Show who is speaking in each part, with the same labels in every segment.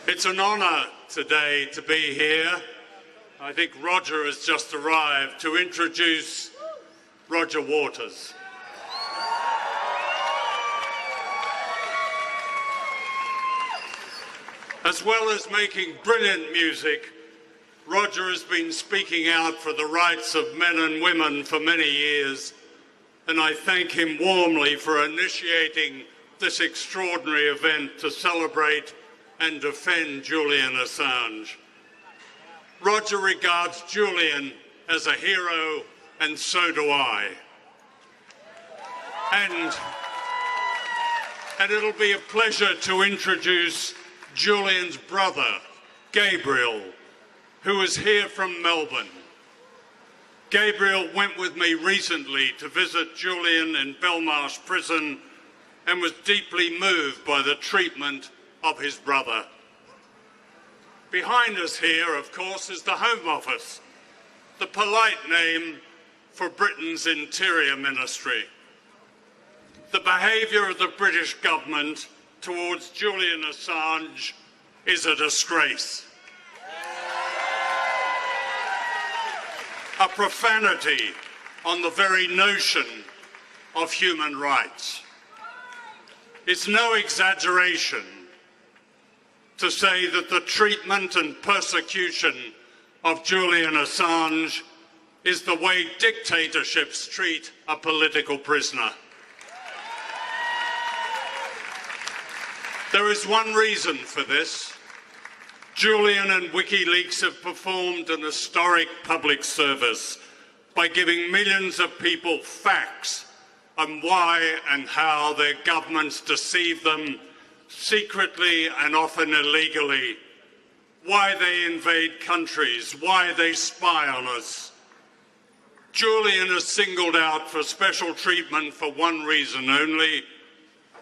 Speaker 1: It's an honour today to be here. I think Roger has just arrived to introduce Roger Waters. As well as making brilliant music, Roger has been speaking out for the rights of men and women for many years, and I thank him warmly for initiating this extraordinary event to celebrate and defend Julian Assange. Roger regards Julian as a hero, and so do I. And it'll be a pleasure to introduce Julian's brother, Gabriel, who is here from Melbourne. Gabriel went with me recently to visit Julian in Belmarsh prison and was deeply moved by the treatment of his brother. Behind us here, of course, is the Home Office, the polite name for Britain's Interior Ministry. The behaviour of the British government towards Julian Assange is a disgrace. A profanity on the very notion of human rights. It's no exaggeration to say that the treatment and persecution of Julian Assange is the way dictatorships treat a political prisoner. There is one reason for this. Julian and WikiLeaks have performed an historic public service by giving millions of people facts on why and how their governments deceive them secretly and often illegally, why they invade countries, why they spy on us. Julian is singled out for special treatment for one reason only: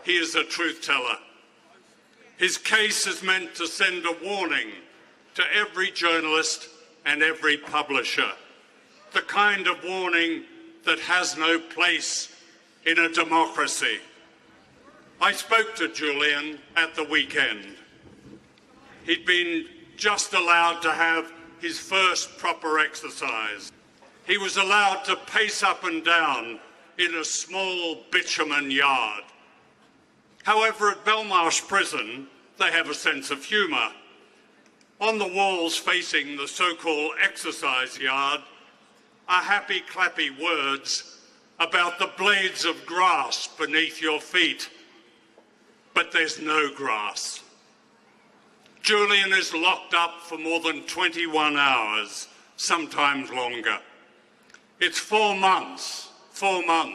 Speaker 1: he is a truth teller. His case is meant to send a warning to every journalist and every publisher, the kind of warning that has no place in a democracy. I spoke to Julian at the weekend. He'd been just allowed to have his first proper exercise. He was allowed to pace up and down in a small bitumen yard. However, at Belmarsh prison, they have a sense of humour. On the walls facing the so-called exercise yard are happy, clappy words about the blades of grass beneath your feet. But there's no grass. Julian is locked up for more than 21 hours, sometimes longer. It's 4 months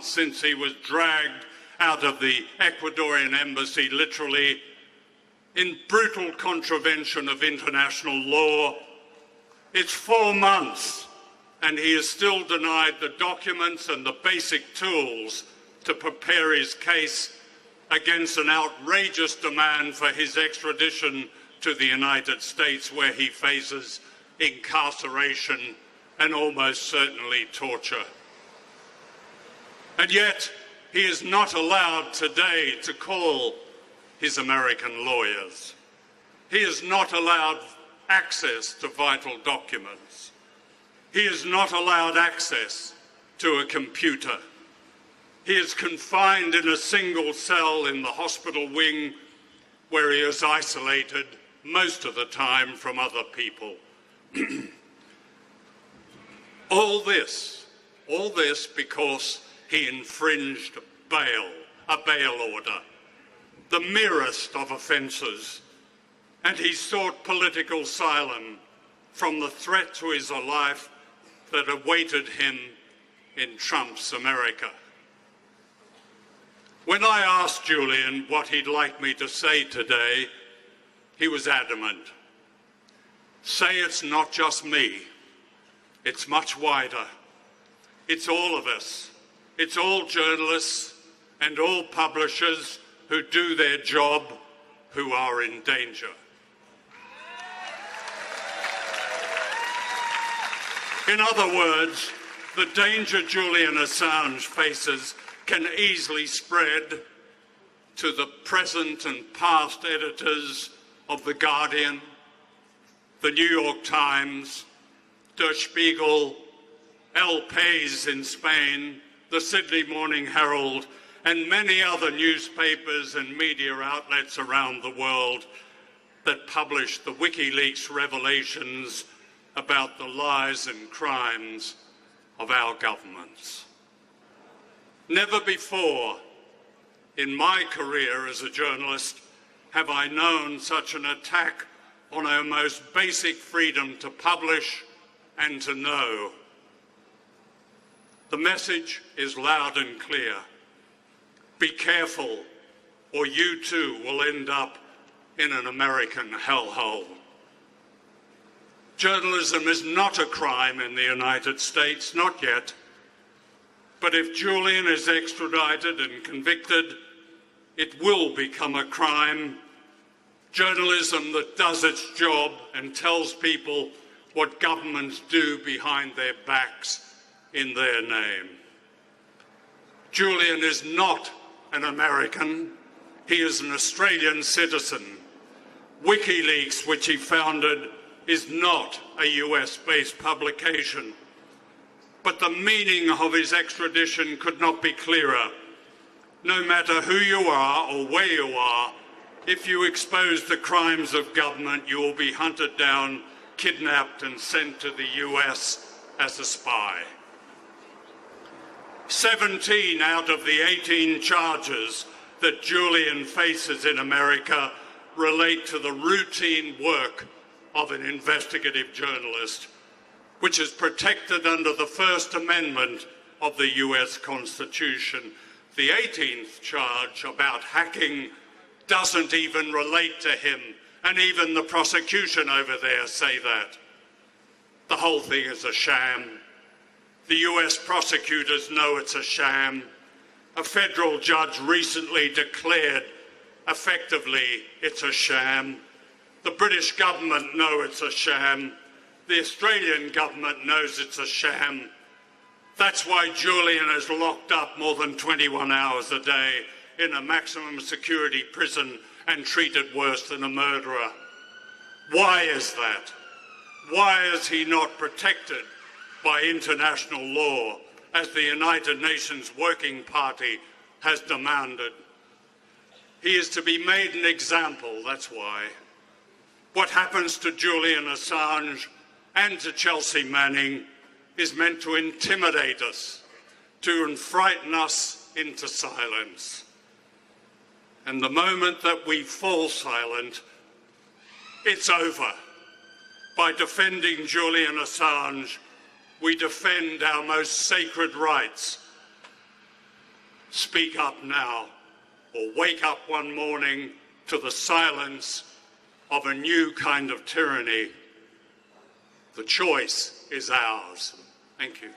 Speaker 1: since he was dragged out of the Ecuadorian embassy, literally, in brutal contravention of international law. It's 4 months, and he is still denied the documents and the basic tools to prepare his case against an outrageous demand for his extradition to the United States, where he faces incarceration and almost certainly torture. And yet, he is not allowed today to call his American lawyers. He is not allowed access to vital documents. He is not allowed access to a computer. He is confined in a single cell in the hospital wing, where he is isolated most of the time from other people. All this because he infringed a bail order, the merest of offences, and he sought political asylum from the threat to his life that awaited him in Trump's America. When I asked Julian what he'd like me to say today, he was adamant. Say it's not just me. It's much wider. It's all of us. It's all journalists and all publishers who do their job who are in danger. In other words, the danger Julian Assange faces can easily spread to the present and past editors of The Guardian, The New York Times, Der Spiegel, El País in Spain, the Sydney Morning Herald, and many other newspapers and media outlets around the world that published the WikiLeaks revelations about the lies and crimes of our governments. Never before in my career as a journalist have I known such an attack on our most basic freedom to publish and to know. The message is loud and clear. Be careful, or you too will end up in an American hellhole. Journalism is not a crime in the United States, not yet. But if Julian is extradited and convicted, it will become a crime. Journalism that does its job and tells people what governments do behind their backs in their name. Julian is not an American. He is an Australian citizen. WikiLeaks, which he founded, is not a US-based publication. But the meaning of his extradition could not be clearer. No matter who you are or where you are, if you expose the crimes of government, you will be hunted down, kidnapped and sent to the US as a spy. 17 out of the 18 charges that Julian faces in America relate to the routine work of an investigative journalist, which is protected under the First Amendment of the US Constitution. The 18th charge about hacking doesn't even relate to him, and even the prosecution over there say that. The whole thing is a sham. The US prosecutors know it's a sham. A federal judge recently declared effectively it's a sham. The British government know it's a sham. The Australian government knows it's a sham. That's why Julian is locked up more than 21 hours a day in a maximum security prison and treated worse than a murderer. Why is that? Why is he not protected by international law, as the United Nations Working Party has demanded? He is to be made an example, that's why. What happens to Julian Assange and to Chelsea Manning is meant to intimidate us, to frighten us into silence. And the moment that we fall silent, it's over. By defending Julian Assange, we defend our most sacred rights. Speak up now, or wake up one morning to the silence of a new kind of tyranny. The choice is ours. Thank you.